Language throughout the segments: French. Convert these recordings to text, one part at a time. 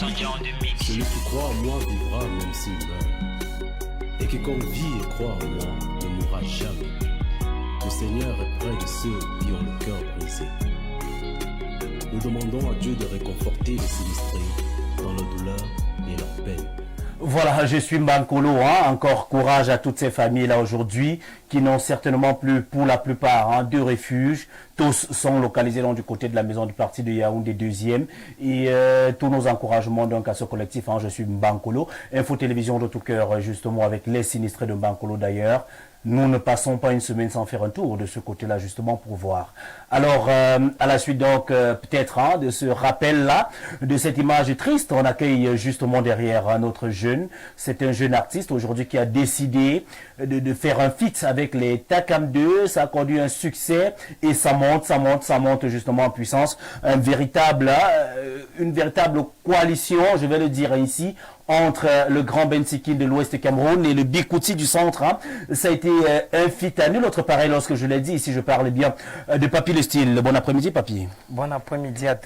Celui qui croit en moi vivra même s'il meurt. Et quiconque vit et croit en moi ne mourra jamais. Le Seigneur est près de ceux qui ont le cœur brisé. Nous demandons à Dieu de réconforter les sinistrés dans leur douleur et leur peine. Voilà, je suis Mbankolo, encore courage à toutes ces familles-là aujourd'hui qui n'ont certainement plus, pour la plupart, de refuge. Tous sont localisés donc, du côté de la maison du parti de Yaoundé 2e. Et tous nos encouragements donc, à ce collectif, je suis Mbankolo. Info Télévision de tout cœur, justement, avec les sinistrés de Mbankolo d'ailleurs. Nous ne passons pas une semaine sans faire un tour de ce côté-là, justement, pour voir. Alors, à la suite, donc, peut-être, de ce rappel-là, de cette image triste, on accueille justement derrière un autre jeune. C'est un jeune artiste, aujourd'hui, qui a décidé de faire un feat avec les Takam 2. Ça a conduit un succès et ça monte, justement, en puissance. Une véritable coalition, je vais le dire ici, entre le grand Bensiki de l'Ouest Cameroun et le Bikouti du centre. Ça a été un feat à nul autre pareil lorsque je l'ai dit. Ici, je parle bien de Papy Le Style. Bon après-midi, Papy. Bon après-midi à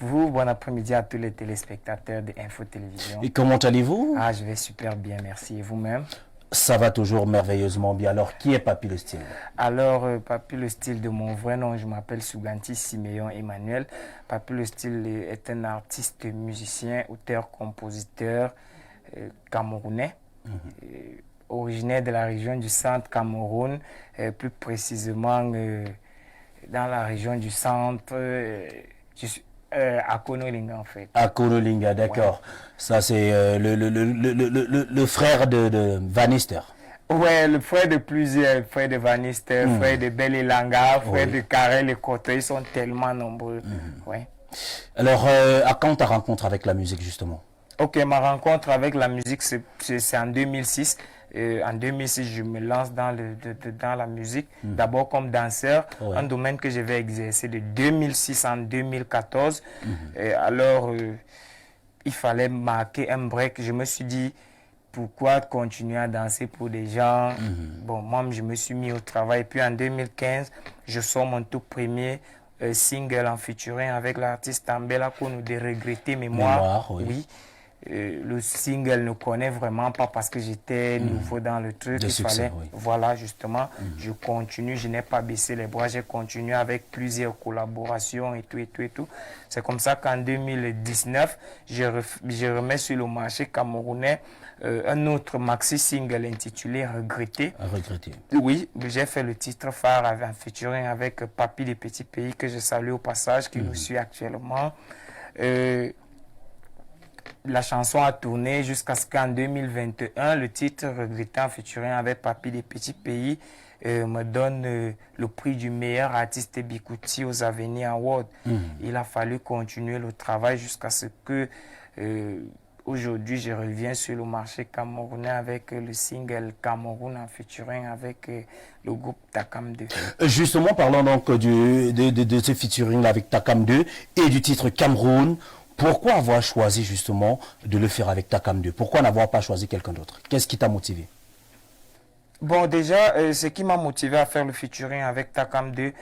vous, bon après-midi à tous les téléspectateurs de Info Télévision. Et comment allez-vous? Je vais super bien, merci. Et vous-même? Ça va toujours merveilleusement bien. Alors, qui est Papy Le Style? Alors, Papy Le Style, de mon vrai nom, je m'appelle Souganti Siméon Emmanuel. Papy Le Style est un artiste, musicien, auteur, compositeur camerounais, originaire de la région du centre Cameroun, plus précisément dans la région du centre. À Konolinga en fait. À Konolinga, d'accord. Ouais. Ça c'est le frère de Van Nister. Ouais, le frère de plusieurs, frère de Van Nister, frère de Bel Elanga, frère de Karel et Koto, ils sont tellement nombreux. Ouais. Alors, à quand ta rencontre avec la musique justement? Ok, ma rencontre avec la musique c'est en 2006. En 2006, je me lance dans la musique, d'abord comme danseur, un domaine que je vais exercer de 2006 en 2014. Alors, il fallait marquer un break. Je me suis dit, pourquoi continuer à danser pour des gens? Bon, moi, je me suis mis au travail. Puis en 2015, je sors mon tout premier single en featuring avec l'artiste Ambela Kono de Regretter Mémoire. Oui. Le single ne connaît vraiment pas parce que j'étais nouveau dans le truc. Il fallait, voilà, justement, je continue, je n'ai pas baissé les bras, j'ai continué avec plusieurs collaborations et tout. C'est comme ça qu'en 2019, je remets sur le marché camerounais un autre maxi single intitulé Regretter. Regretter. Oui, j'ai fait le titre phare en featuring avec Papy des Petits Pays que je salue au passage, qui nous suit actuellement. La chanson a tourné jusqu'à ce qu'en 2021, le titre Regrettant featuring avec Papy des Petits Pays me donne le prix du meilleur artiste Bikouti aux Avenirs Awards. Il a fallu continuer le travail jusqu'à ce que aujourd'hui je reviens sur le marché camerounais avec le single Cameroun en featuring avec le groupe Takam 2. Justement, parlons donc de ce featuring avec Takam 2 et du titre Cameroun. Pourquoi avoir choisi justement de le faire avec Takam 2? Pourquoi n'avoir pas choisi quelqu'un d'autre? Qu'est-ce qui t'a motivé? Bon, déjà, ce qui m'a motivé à faire le featuring avec Takam 2,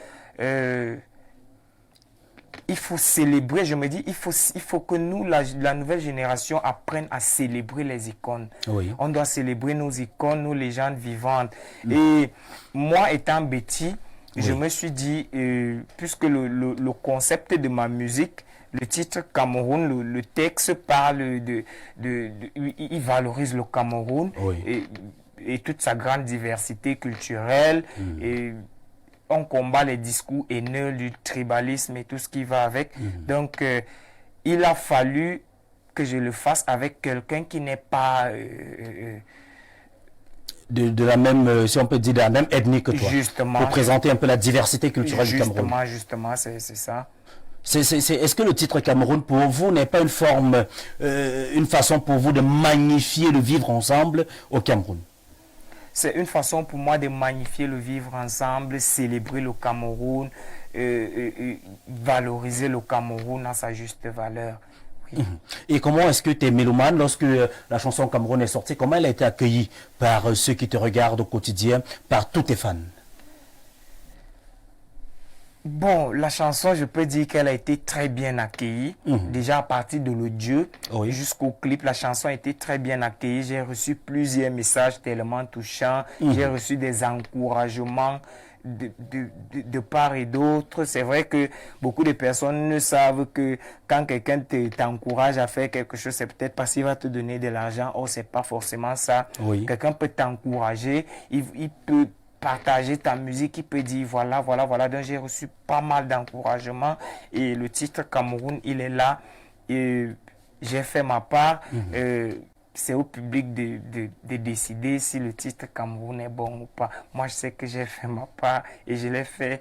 il faut célébrer, je me dis, il faut que nous, la nouvelle génération, apprenne à célébrer les icônes. Oui. On doit célébrer nos icônes, nos légendes vivantes. Et moi, étant petit, je me suis dit, puisque le concept de ma musique, le titre Cameroun, le texte parle il valorise le Cameroun et toute sa grande diversité culturelle. Et on combat les discours haineux, du tribalisme et tout ce qui va avec. Donc, il a fallu que je le fasse avec quelqu'un qui n'est pas... de la même, si on peut dire, de la même ethnie que toi. Justement. Pour présenter un peu la diversité culturelle du Cameroun. Justement, c'est ça. Est-ce que le titre Cameroun, pour vous, n'est pas une forme, une façon pour vous de magnifier le vivre ensemble au Cameroun? C'est une façon pour moi de magnifier le vivre ensemble, célébrer le Cameroun, valoriser le Cameroun à sa juste valeur. Oui. Et comment est-ce que tu es mélomane lorsque la chanson Cameroun est sortie? Comment elle a été accueillie par ceux qui te regardent au quotidien, par tous tes fans? Bon, la chanson, je peux dire qu'elle a été très bien accueillie. Déjà à partir de l'audio jusqu'au clip, la chanson a été très bien accueillie. J'ai reçu plusieurs messages tellement touchants. J'ai reçu des encouragements de part et d'autre. C'est vrai que beaucoup de personnes ne savent que quand quelqu'un t'encourage à faire quelque chose, c'est peut-être parce qu'il va te donner de l'argent. Or, c'est pas forcément ça. Quelqu'un peut t'encourager, il peut partager ta musique, il peut dire voilà, voilà, voilà. Donc j'ai reçu pas mal d'encouragement et le titre Cameroun, il est là et j'ai fait ma part. C'est au public de décider si le titre Cameroun est bon ou pas. Moi, je sais que j'ai fait ma part et je l'ai fait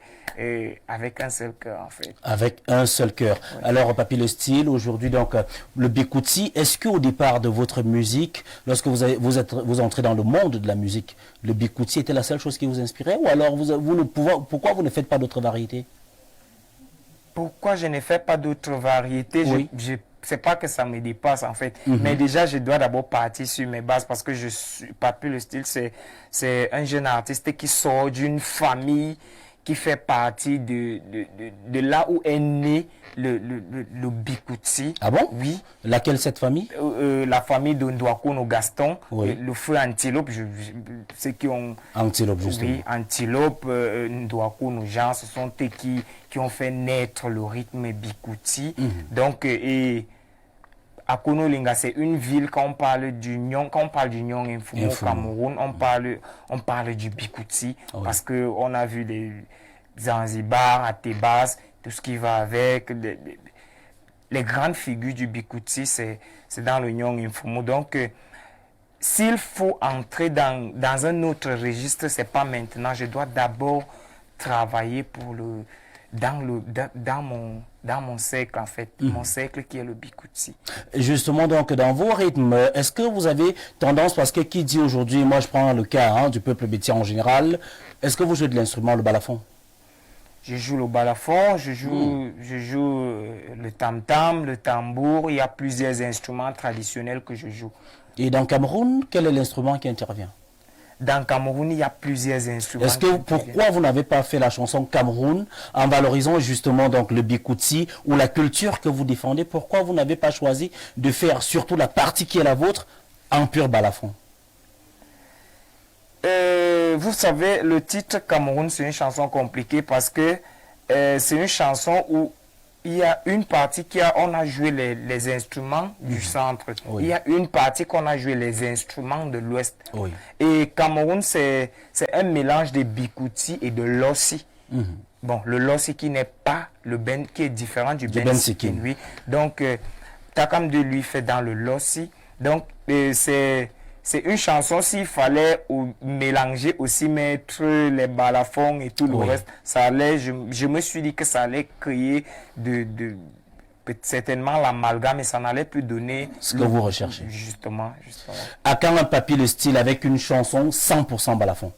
avec un seul cœur, en fait. Avec un seul cœur. Alors, Papy Le Style, aujourd'hui, donc, le Bikutsi, est-ce qu'au départ de votre musique, lorsque vous entrez dans le monde de la musique, le Bikutsi était la seule chose qui vous inspirait, ou alors pourquoi vous ne faites pas d'autres variétés? Pourquoi je ne fais pas d'autres variétés? C'est pas que ça me dépasse en fait, mais déjà je dois d'abord partir sur mes bases parce que Papy Le Style, c'est un jeune artiste qui sort d'une famille qui fait partie de là où est né le Bikutsi. Ah bon? Oui. Laquelle cette famille? La famille de Ndouakono Gaston, le feu Antilope, ceux qui ont... Antilope, justement. Oui, Antilope, Ndouakono Jean, ce sont eux qui ont fait naître le rythme Bikutsi. Donc, Akono-Linga, c'est une ville, quand on parle du Nyong Infumo au Cameroun, on parle du Bikutsi, parce qu'on a vu les Zanzibar, Atebas, tout ce qui va avec, les grandes figures du Bikutsi, c'est dans le Nyong Infumo. Donc, s'il faut entrer dans un autre registre, c'est pas maintenant. Je dois d'abord travailler dans mon cercle, en fait, mon cercle qui est le Bikutsi. Justement, donc, dans vos rythmes, est-ce que vous avez tendance, parce que qui dit aujourd'hui, moi je prends le cas du peuple bétien en général, est-ce que vous jouez de l'instrument, le balafon? Je joue le balafon, je joue le tam-tam, le tambour, il y a plusieurs instruments traditionnels que je joue. Et dans Cameroun, quel est l'instrument qui intervient? Dans Cameroun, il y a plusieurs instruments. Pourquoi vous n'avez pas fait la chanson Cameroun en valorisant justement donc le Bikutsi ou la culture que vous défendez? Pourquoi vous n'avez pas choisi de faire surtout la partie qui est la vôtre en pur balafon? Vous savez, le titre Cameroun, c'est une chanson compliquée parce que c'est une chanson où il y a une partie on a joué les instruments du centre. Il y a une partie qu'on a joué les instruments de l'ouest. Et Cameroun, c'est un mélange de Bikutsi et de Lossi. Bon, le Lossi qui n'est pas qui est différent du Ben Sikin. Oui. Donc, Takam de lui fait dans le Lossi. Donc, c'est une chanson, s'il fallait mélanger aussi, mettre les balafons et tout le reste, ça allait, je me suis dit que ça allait créer certainement l'amalgame et ça n'allait plus donner ce que vous recherchez. Justement. À quand un Papy Le Style avec une chanson 100% balafon?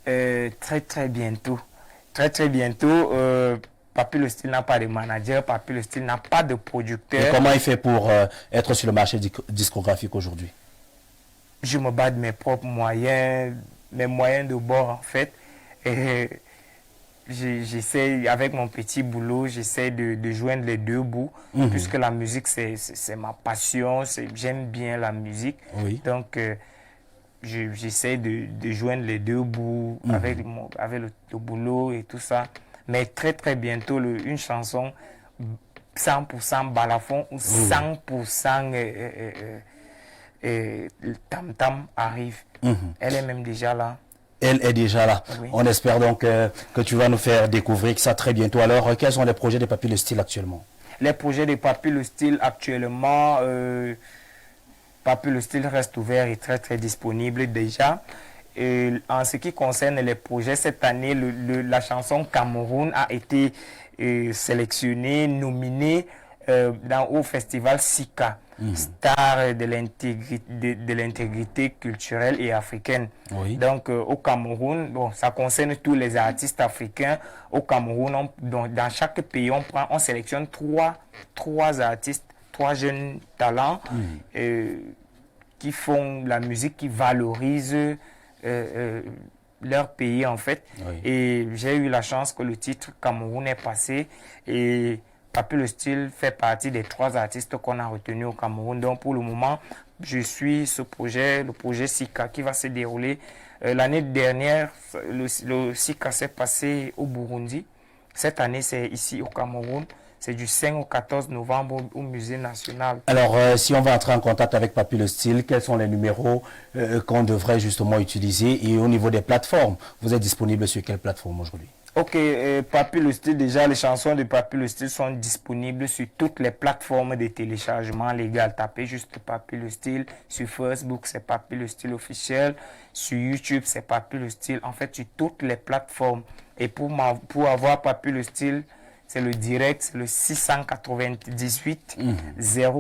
Très bientôt. Très bientôt. Papy Le Style n'a pas de manager, Papy Le Style n'a pas de producteur. Et comment il fait pour être sur le marché discographique aujourd'hui? Je me bats de mes propres moyens, mes moyens de bord en fait. Et j'essaie, avec mon petit boulot, j'essaie de joindre les deux bouts, puisque la musique c'est ma passion, j'aime bien la musique. Donc j'essaie de joindre les deux bouts avec le boulot et tout ça. Mais très bientôt, une chanson 100% balafon ou 100% Tam Tam arrive. Elle est même déjà là. Elle est déjà là. On espère donc que tu vas nous faire découvrir ça très bientôt. Alors, quels sont les projets de Papy Le Style actuellement? Les projets de Papy Le Style actuellement, Papy Le Style reste ouvert et très disponible déjà. Et en ce qui concerne les projets, cette année, la chanson Cameroun a été sélectionnée, nominée au festival SICA. Star de l'intégrité culturelle et africaine. Donc au Cameroun, bon, ça concerne tous les artistes africains. Au Cameroun, dans chaque pays, on sélectionne trois artistes, 3 jeunes talents qui font la musique, qui valorise leur pays en fait. Oui. Et j'ai eu la chance que le titre Cameroun est passé et Papy Le Style fait partie des 3 artistes qu'on a retenus au Cameroun. Donc pour le moment, je suis ce projet, le projet Sika qui va se dérouler. L'année dernière, le Sika s'est passé au Burundi. Cette année, c'est ici au Cameroun. C'est du 5 au 14 novembre au Musée national. Alors, si on va entrer en contact avec Papy Le Style, quels sont les numéros qu'on devrait justement utiliser? Et au niveau des plateformes, vous êtes disponible sur quelle plateforme aujourd'hui? Ok, Papy Le Style, déjà les chansons de Papy Le Style sont disponibles sur toutes les plateformes de téléchargement légal. Tapez juste Papy Le Style. Sur Facebook, c'est Papy Le Style officiel. Sur YouTube, c'est Papy Le Style. En fait, sur toutes les plateformes. Et pour avoir Papy Le Style, c'est le direct, c'est le 698 01